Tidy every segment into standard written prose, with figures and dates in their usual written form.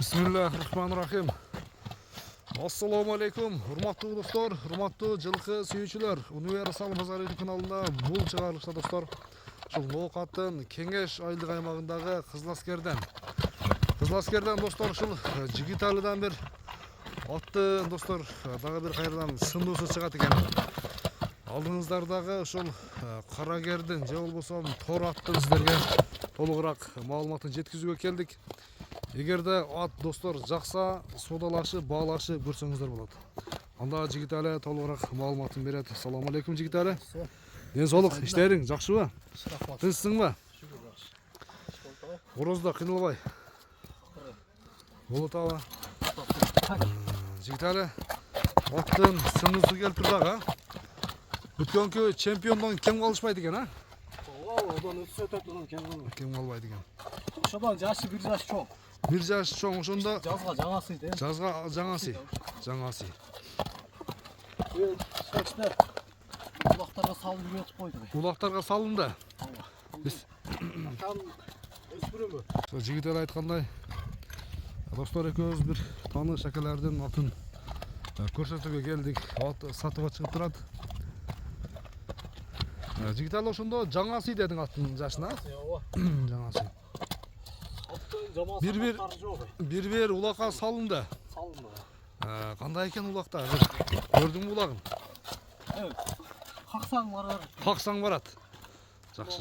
Bismillahirrahmanirrahim. Assalamu alaikum. Hurmatlı dostlar, hurmatlı жылқы сүйүүчүлөр. Универсал базар YouTube каналында бул чыгарылышта достор. Ушул Ноокаттын Кеңеш айылдык аймагындагы Кызыл Аскерден достор ушул Жигиталыдан бир атты достор дагы бир кайрадан сындуусу чыгат экен. Алдыңыздардагы ушул Карагердин же болбосо Тор аттын сиздерге толугураак маалыматын жеткизүүгө келдик. Эгерде ат достор жакса, содалашып, баалашып көрсөңүздөр болот. Анда Жигитали толугураак маалыматын берет. Assalamu alaikum Жигитали. Ден соолук, иштериң жакшыбы? Тынчсыңбы? Орозда кыйналбай. Болот аба. Жигитали аттын сынуусу келип турдагы. Бүткөнкү чемпиондон кем калышпайт экен, а? Одан өтсө өтөт, одан кем калбайт экен. Ошодон жашы бир жаш чоң. Бир жаш чоң, ошондо Жазга жаңасы дейм. жазга жаңасы. Сочтер улактарга салып үйрөтүп койду. Улактарга салынды. Там өспүрүмбү. Жигитали айткандай, достор экөөбүз бир тааныш акелердин атын көрсөтүүгө келдик. Ат сатууга чыгып турат. Жигитали ошондо жаңасы дедиң аттын жашына? Жаңасы. Бир улакка салынды. Кандай экен улакта? Көрдүңбү улагын? Каксаң барар. Каксаң барат. Жакшы.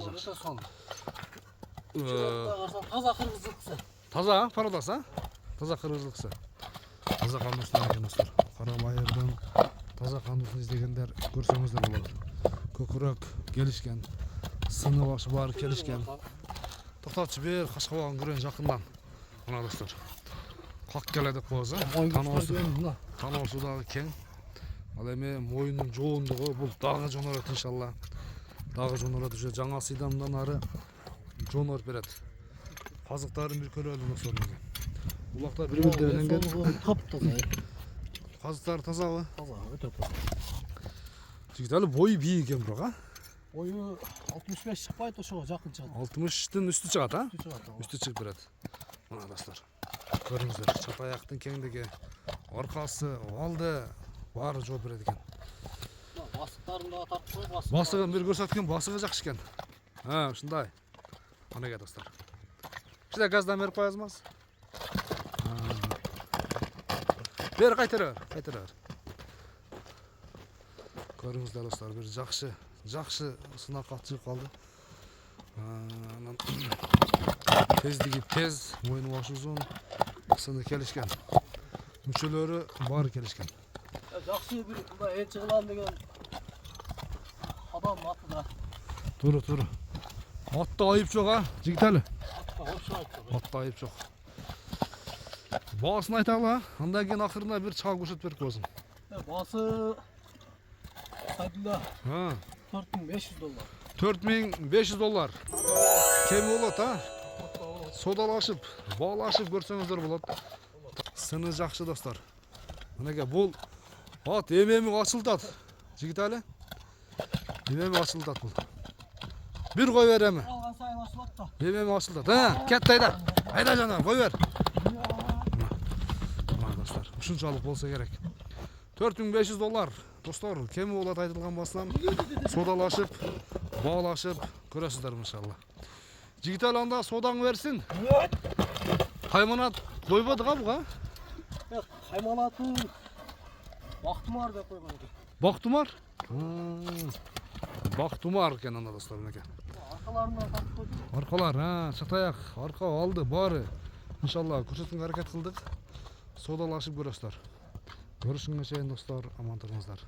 Таза кыргызылыксы. Таза, парадаса? Таза кыргызылыксы. Таза кандуустан экен достор. Кара майырдын таза кандуусын издегендер көрсөңүздөр болот. Көкүрөк келишкен, сыны башы бар келишкен. Токтотчу бер кашкабагын көрөйүн жакындан. Мына достор. Как келе деп коебуз, таноосу дагы кең. Ал эми моюнун жоондугу бул дагы жонорот иншалла. Дагы жонорот уже жаңа сыйдамдан ары жонор берет. Казыктарын бир көрөлү достор. Улактар бири-бирине Топ-таза. Казыктар тазабы? Таза, өтө таза. Жигитали бою бийик экен бирок, а? Бою 65 чыкпайт, ошого жакын чыгат. 60тын үстү чыгат, а? Үстү Үстү чыгып берет. Мына достор. Көрүңүздөр, чапаяктын кеңдиги, аркасы, алды баары жооп берет экен. Басыктарын да тартып коюп, Басыгын бир көрсөткөн, басыгы жакшы экен. Ушундай. Анеге достор. Ушундай газдан берип коебузбуз. Бер кайтара бер. Көрүңүздөр достор, бир жакшы сынак ат чыгып калды. Тездиги тез, моюну башы узун, сыны келишкен. Мүчөлөрү баары келишкен. Жакшы бир мындай элчи кылам деген адам аты да. Туру. Атта айып жок, а? Жигитали. Атта айып жок. Баасын айталы, а? Андан кийин акырына бир чагып көрсөтүп берип коесуң. Баасы сайдында $4500. $4500. Кеми болот, а? Содалашып, баалашып көрсөңүздөр болот. Сыны жакшы достор. Мынеге бул ат эмеми ачылтат. Жигитали. Эмеми ачылтат бул. Бир кой бер эми. Алган сайын ачылат да. Эмеми ачылтат. Кетти айда. Айда жана, кой бер. Мына достор, ушунчалык болсо керек. $4500 достор, кеми болот айтылган басынан содалашып, баалашып көрөсүздөр иншалла. Жигитали анда содаңы берсин. Кайманат койбодук а буга? Кайманатын Бактумар деп койгон экен. Бактумар? Бактумар экен анда достор менеке. Аркаларынан тартып койду. Аркалар, чатаяк, арка алды баары. Иншалла көрсөтүүгө аракет кылдык. Содалашып көрөсүздөр. Görüşüngө чейин достор, аман туруңуздар.